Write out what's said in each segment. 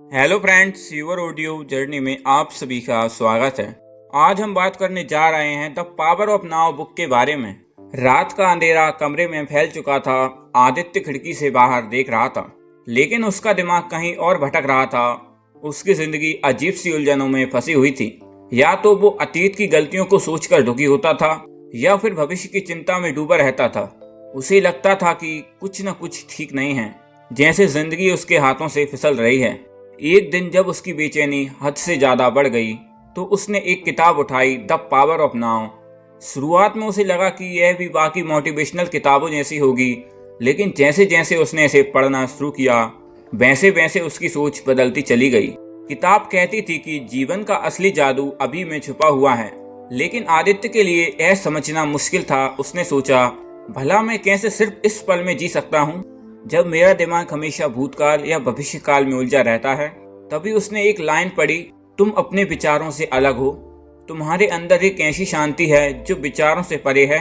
Hello friends, your audio journey में आप सभी का स्वागत है। आज हम बात करने जा रहे हैं the power of now book के बारे में। रात का अंधेरा कमरे में फैल चुका था। आदित्य खिड़की से बाहर देख रहा था, लेकिन उसका दिमाग कहीं और भटक रहा था। उसकी जिंदगी अजीब सी उलझनों में फंसी हुई थी। या तो वो अतीत की गलतियों को सोचकर दुखी होता था, या फिर भविष्य की चिंता में डूबा रहता था। उसे लगता था कि कुछ न कुछ ठीक नहीं है, जैसे जिंदगी उसके हाथों से फिसल रही है। एक दिन जब उसकी बेचैनी हद से ज्यादा बढ़ गई तो उसने एक किताब उठाई, द पावर ऑफ नाउ। शुरुआत में उसे लगा कि यह भी बाकी मोटिवेशनल किताबों जैसी होगी, लेकिन जैसे जैसे उसने इसे पढ़ना शुरू किया वैसे वैसे उसकी सोच बदलती चली गई। किताब कहती थी कि जीवन का असली जादू अभी में छुपा हुआ है, लेकिन आदित्य के लिए यह समझना मुश्किल था। उसने सोचा, भला मैं कैसे सिर्फ इस पल में जी सकता हूँ जब मेरा दिमाग हमेशा भूतकाल या भविष्य काल में उलझा रहता है। तभी उसने एक लाइन पढ़ी, तुम अपने विचारों से अलग हो। तुम्हारे अंदर एक ऐसी शांति है जो विचारों से परे है।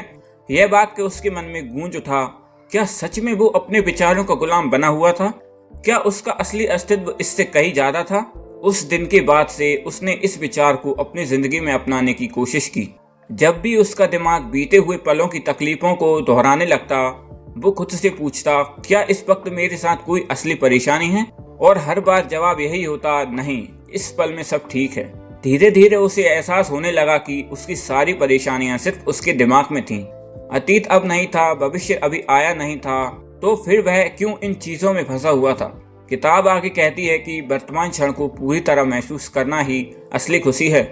यह वाक्य उसके मन में गूंज उठा। क्या सच में वो अपने विचारों का गुलाम बना हुआ था? क्या उसका असली अस्तित्व इससे कहीं ज्यादा था? उस दिन के बाद से उसने इस विचार को अपनी जिंदगी में अपनाने की कोशिश की। जब भी उसका दिमाग बीते हुए पलों की तकलीफों को दोहराने लगता, वो खुद से पूछता, क्या इस वक्त मेरे साथ कोई असली परेशानी है? और हर बार जवाब यही होता, नहीं, इस पल में सब ठीक है। धीरे धीरे उसे एहसास होने लगा कि उसकी सारी परेशानियां सिर्फ उसके दिमाग में थीं। अतीत अब नहीं था, भविष्य अभी आया नहीं था, तो फिर वह क्यों इन चीजों में फंसा हुआ था? किताब आगे कहती है कि वर्तमान क्षण को पूरी तरह महसूस करना ही असली खुशी है।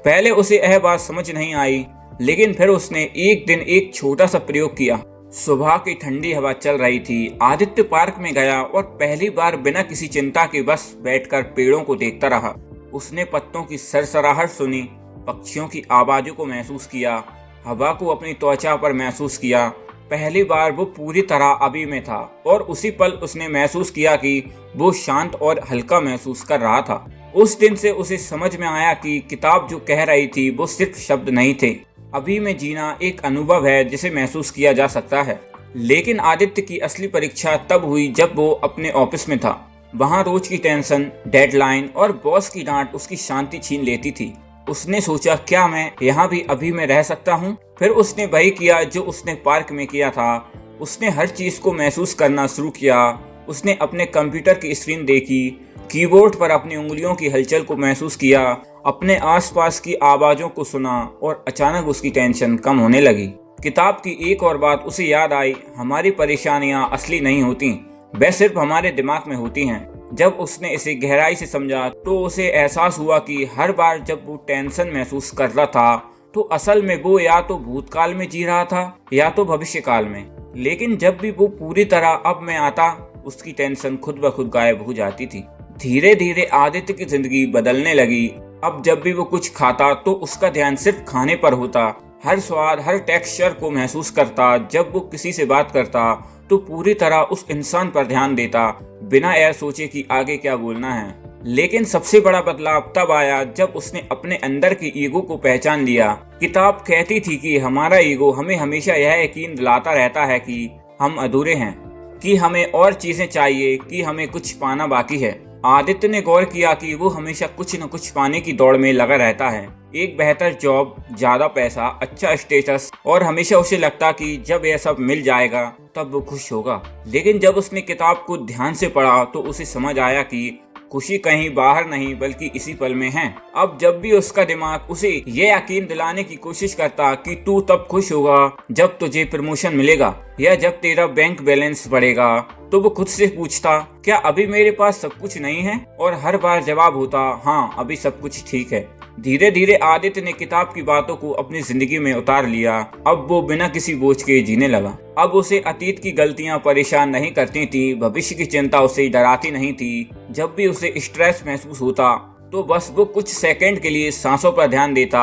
पहले उसे यह बात समझ नहीं आई, लेकिन फिर उसने एक दिन एक छोटा सा प्रयोग किया। सुबह की ठंडी हवा चल रही थी। आदित्य पार्क में गया और पहली बार बिना किसी चिंता के बस बैठकर पेड़ों को देखता रहा। उसने पत्तों की सरसराहट सुनी, पक्षियों की आवाजों को महसूस किया, हवा को अपनी त्वचा पर महसूस किया। पहली बार वो पूरी तरह अभी में था, और उसी पल उसने महसूस किया कि वो शांत और हल्का महसूस कर रहा था। उस दिन से उसे समझ में आया कि किताब जो कह रही थी वो सिर्फ शब्द नहीं थे। अभी में जीना एक अनुभव है जिसे महसूस किया जा सकता है। लेकिन आदित्य की असली परीक्षा तब हुई जब वो अपने ऑफिस में था। वहाँ रोज की टेंशन, डेडलाइन और बॉस की डांट उसकी शांति छीन लेती थी। उसने सोचा, क्या मैं यहाँ भी अभी में रह सकता हूँ? फिर उसने वही किया जो उसने पार्क में किया था। उसने हर चीज को महसूस करना शुरू किया। उसने अपने कंप्यूटर की स्क्रीन देखी, कीबोर्ड पर अपनी उंगलियों की हलचल को महसूस किया, अपने आसपास की आवाजों को सुना, और अचानक उसकी टेंशन कम होने लगी। किताब की एक और बात उसे याद आई, हमारी परेशानियां असली नहीं होती, वे सिर्फ हमारे दिमाग में होती हैं। जब उसने इसे गहराई से समझा तो उसे एहसास हुआ कि हर बार जब वो टेंशन महसूस कर रहा था तो असल में वो या तो भूतकाल में जी रहा था या तो भविष्य काल में। लेकिन जब भी वो पूरी तरह अब में आता, उसकी टेंशन खुद ब खुद गायब हो जाती थी। धीरे धीरे आदित्य की जिंदगी बदलने लगी। अब जब भी वो कुछ खाता तो उसका ध्यान सिर्फ खाने पर होता। हर स्वाद, हर टेक्सचर को महसूस करता। जब वो किसी से बात करता तो पूरी तरह उस इंसान पर ध्यान देता, बिना यह सोचे कि आगे क्या बोलना है। लेकिन सबसे बड़ा बदलाव तब आया जब उसने अपने अंदर के ईगो को पहचान लिया। किताब कहती थी कि हमारा ईगो हमें हमेशा यह यकीन दिलाता रहता है कि हम अधूरे हैं, कि हमें और चीजें चाहिए, कि हमें कुछ पाना बाकी है। आदित्य ने गौर किया कि वो हमेशा कुछ न कुछ पाने की दौड़ में लगा रहता है। एक बेहतर जॉब, ज्यादा पैसा, अच्छा स्टेटस, और हमेशा उसे लगता कि जब यह सब मिल जाएगा तब वो खुश होगा। लेकिन जब उसने किताब को ध्यान से पढ़ा तो उसे समझ आया कि खुशी कहीं बाहर नहीं बल्कि इसी पल में है। अब जब भी उसका दिमाग उसे ये यकीन दिलाने की कोशिश करता कि तू तब खुश होगा जब तुझे प्रमोशन मिलेगा या जब तेरा बैंक बैलेंस बढ़ेगा, तो वो खुद से पूछता, क्या अभी मेरे पास सब कुछ नहीं है? और हर बार जवाब होता, हाँ, अभी सब कुछ ठीक है। धीरे धीरे आदित्य ने किताब की बातों को अपनी जिंदगी में उतार लिया। अब वो बिना किसी बोझ के जीने लगा। अब उसे अतीत की गलतियां परेशान नहीं करती थी, भविष्य की चिंता उसे डराती नहीं थी। जब भी उसे स्ट्रेस महसूस होता तो बस वो कुछ सेकंड के लिए सांसों पर ध्यान देता,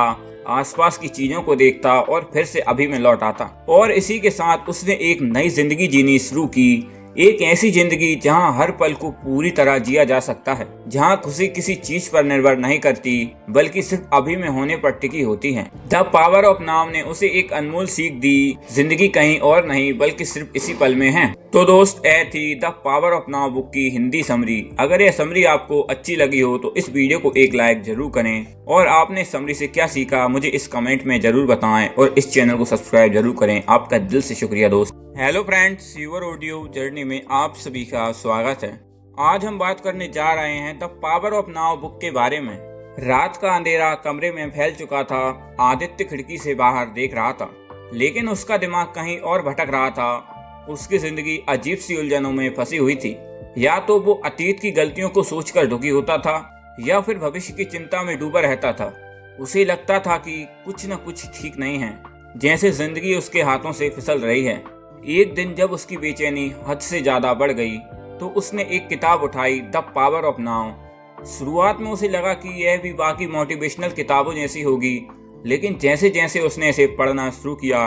आसपास की चीजों को देखता और फिर से अभी में लौट आता। और इसी के साथ उसने एक नई जिंदगी जीनी शुरू की, एक ऐसी जिंदगी जहां हर पल को पूरी तरह जिया जा सकता है, जहां खुशी किसी चीज पर निर्भर नहीं करती बल्कि सिर्फ अभी में होने पर टिकी होती है। द पावर ऑफ नाउ ने उसे एक अनमोल सीख दी, जिंदगी कहीं और नहीं बल्कि सिर्फ इसी पल में है। तो दोस्त, यह थी the power of now book की हिंदी समरी। अगर यह समरी आपको अच्छी लगी हो तो इस वीडियो को एक लाइक जरूर करें और आपने इस समरी से क्या सीखा मुझे इस कमेंट में जरूर बताएं और इस चैनल को सब्सक्राइब जरूर करें। आपका दिल से शुक्रिया दोस्त। Hello friends, your audio journey में आप सभी का स्वागत है। आज हम बात करने जा रहे हैं the power of now book के बारे में। रात का अंधेरा कमरे में फैल चुका था। आदित्य खिड़की से बाहर देख रहा था, लेकिन उसका दिमाग कहीं और भटक रहा था। उसकी जिंदगी अजीब सी उलझनों में फंसी हुई थी। या तो वो अतीत की गलतियों को सोचकर दुखी होता था या फिर भविष्य की चिंता में डूबा रहता था। उसे लगता था कि कुछ न कुछ ठीक नहीं है, जैसे जिंदगी उसके हाथों से फिसल रही है। एक दिन जब उसकी बेचैनी हद से ज्यादा बढ़ गई तो उसने एक किताब उठाई, द पावर ऑफ नाउ। शुरुआत में उसे लगा कि यह भी बाकी मोटिवेशनल किताबों जैसी होगी, लेकिन जैसे जैसे उसने इसे पढ़ना शुरू किया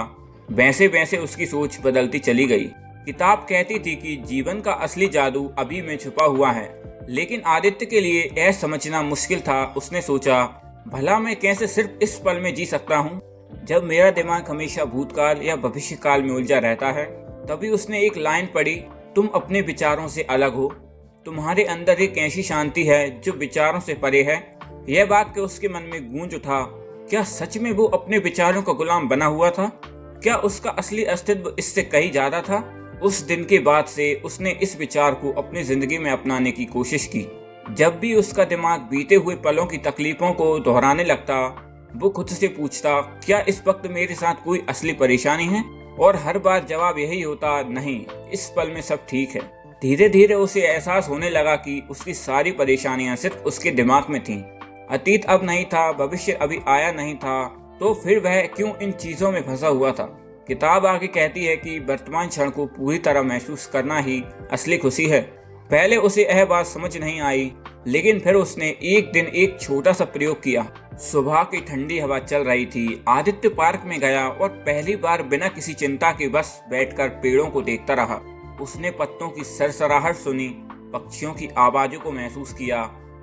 वैसे वैसे उसकी सोच बदलती चली गई। किताब कहती थी कि जीवन का असली जादू अभी में छुपा हुआ है, लेकिन आदित्य के लिए यह समझना मुश्किल था। उसने सोचा, भला मैं कैसे सिर्फ इस पल में जी सकता हूँ जब मेरा दिमाग हमेशा भूतकाल या भविष्य काल में उलझा रहता है। तभी उसने एक लाइन पढ़ी, तुम अपने विचारों से अलग हो, तुम्हारे अंदर एक ऐसी शांति है जो विचारों से परे है। यह वाक्य उसके मन में गूंज उठा। क्या सच में वो अपने विचारों का गुलाम बना हुआ था? क्या उसका असली अस्तित्व इससे कहीं ज्यादा था? उस दिन के बाद से उसने इस विचार को अपनी जिंदगी में अपनाने की कोशिश की। जब भी उसका दिमाग बीते हुए पलों की तकलीफों को दोहराने लगता, वो खुद से पूछता, क्या इस वक्त मेरे साथ कोई असली परेशानी है? और हर बार जवाब यही होता, नहीं, इस पल में सब ठीक है। धीरे धीरे उसे एहसास होने लगा कि उसकी सारी परेशानियां सिर्फ उसके दिमाग में थीं। अतीत अब नहीं था, भविष्य अभी आया नहीं था, तो फिर वह क्यों इन चीजों में फंसा हुआ था? किताब आगे कहती है कि वर्तमान क्षण को पूरी तरह महसूस करना ही असली खुशी है। पहले उसे यह बात समझ नहीं आई, लेकिन फिर उसने एक दिन एक छोटा सा प्रयोग किया। सुबह की ठंडी हवा चल रही थी। आदित्य पार्क में गया और पहली बार बिना किसी चिंता के बस बैठकर पेड़ों को देखता रहा। उसने पत्तों की सरसराहट सुनी, पक्षियों की आवाजों को महसूस किया,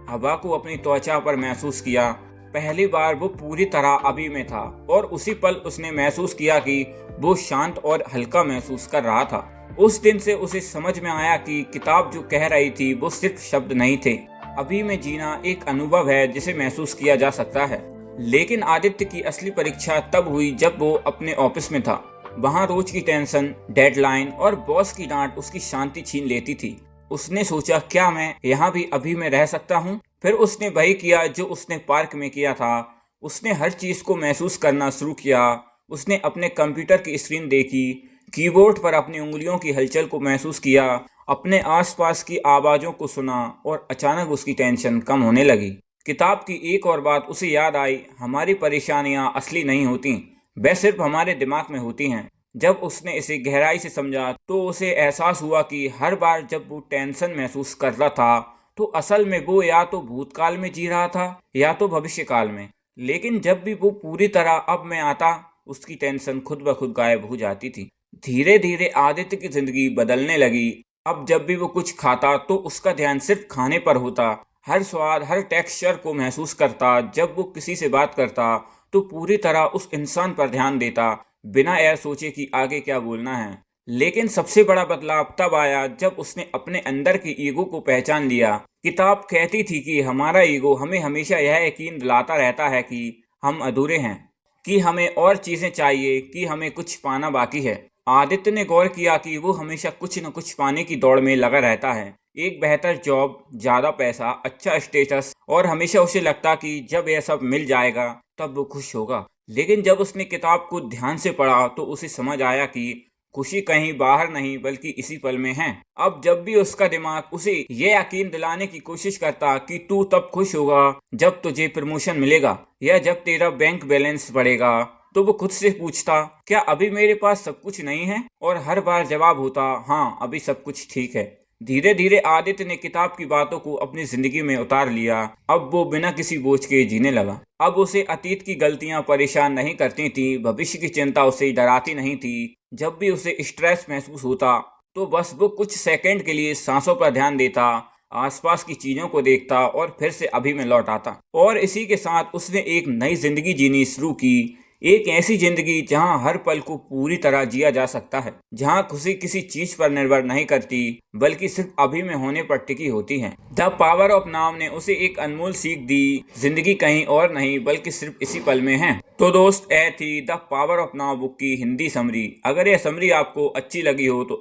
हवा को अपनी त्वचा पर महसूस किया। पहली बार वो पूरी तरह अभी में था और उसी पल उसने महसूस किया कि वो शांत और हल्का महसूस कर रहा था। उस दिन से उसे समझ में आया कि किताब जो कह रही थी वो सिर्फ शब्द नहीं थे। अभी में जीना एक अनुभव है जिसे महसूस किया जा सकता है। लेकिन आदित्य की असली परीक्षा तब हुई जब वो अपने ऑफिस में था। वहाँ रोज की टेंशन, डेडलाइन और बॉस की डांट उसकी शांति छीन लेती थी। उसने सोचा, क्या मैं यहाँ भी अभी में रह सकता हूँ? फिर उसने वही किया जो उसने पार्क में किया था। उसने हर चीज को महसूस करना शुरू किया। उसने अपने कंप्यूटर की स्क्रीन देखी, कीबोर्ड पर अपनी उंगलियों की हलचल को महसूस किया, अपने आसपास की आवाजों को सुना और अचानक उसकी टेंशन कम होने लगी। किताब की एक और बात उसे याद आई, हमारी परेशानियां असली नहीं होती, वे सिर्फ हमारे दिमाग में होती हैं। जब उसने इसे गहराई से समझा तो उसे एहसास हुआ कि हर बार जब वो टेंशन महसूस कर रहा था तो असल में वो या तो भूतकाल में जी रहा था या तो भविष्य काल में। लेकिन जब भी वो पूरी तरह अब में आता, उसकी टेंशन खुद ब खुद गायब हो जाती थी। धीरे धीरे आदित्य की जिंदगी बदलने लगी। अब जब भी वो कुछ खाता तो उसका ध्यान सिर्फ खाने पर होता। हर स्वाद, हर टेक्सचर को महसूस करता। जब वो किसी से बात करता तो पूरी तरह उस इंसान पर ध्यान देता, बिना यह सोचे कि आगे क्या बोलना है। लेकिन सबसे बड़ा बदलाव तब आया जब उसने अपने अंदर के ईगो को पहचान लिया। किताब कहती थी कि हमारा ईगो हमें हमेशा यह यकीन दिलाता रहता है कि हम अधूरे हैं, कि हमें और चीजें चाहिए, कि हमें कुछ पाना बाकी है। आदित्य ने गौर किया कि वो हमेशा कुछ न कुछ पाने की दौड़ में लगा रहता है। एक बेहतर जॉब, ज्यादा पैसा, अच्छा स्टेटस, और हमेशा उसे लगता कि जब यह सब मिल जाएगा तब वो खुश होगा। लेकिन जब उसने किताब को ध्यान से पढ़ा तो उसे समझ आया कि खुशी कहीं बाहर नहीं बल्कि इसी पल में है। अब जब भी उसका दिमाग उसे ये यकीन दिलाने की कोशिश करता कि तू तब खुश होगा जब तुझे प्रमोशन मिलेगा या जब तेरा बैंक बैलेंस बढ़ेगा, तो वो खुद से पूछता, क्या अभी मेरे पास सब कुछ नहीं है? और हर बार जवाब होता, हाँ, अभी सब कुछ ठीक है। धीरे धीरे आदित्य ने किताब की बातों को अपनी जिंदगी में उतार लिया। अब वो बिना किसी बोझ के जीने लगा। अब उसे अतीत की गलतियां परेशान नहीं करती थी, भविष्य की चिंता उसे डराती नहीं थी। जब भी उसे स्ट्रेस महसूस होता तो बस वो कुछ सेकंड के लिए सांसों पर ध्यान देता, आसपास की चीजों को देखता और फिर से अभी में लौट आता। और इसी के साथ उसने एक नई जिंदगी जीनी शुरू की, एक ऐसी जिंदगी जहां हर पल को पूरी तरह जिया जा सकता है, जहां खुशी किसी चीज पर निर्भर नहीं करती बल्कि सिर्फ अभी में होने पर टिकी होती है। द पावर ऑफ नाउ ने उसे एक अनमोल सीख दी, जिंदगी कहीं और नहीं बल्कि सिर्फ इसी पल में है। तो दोस्त, यह थी the power of now book की हिंदी समरी। अगर यह समरी आपको अच्छी लगी हो तो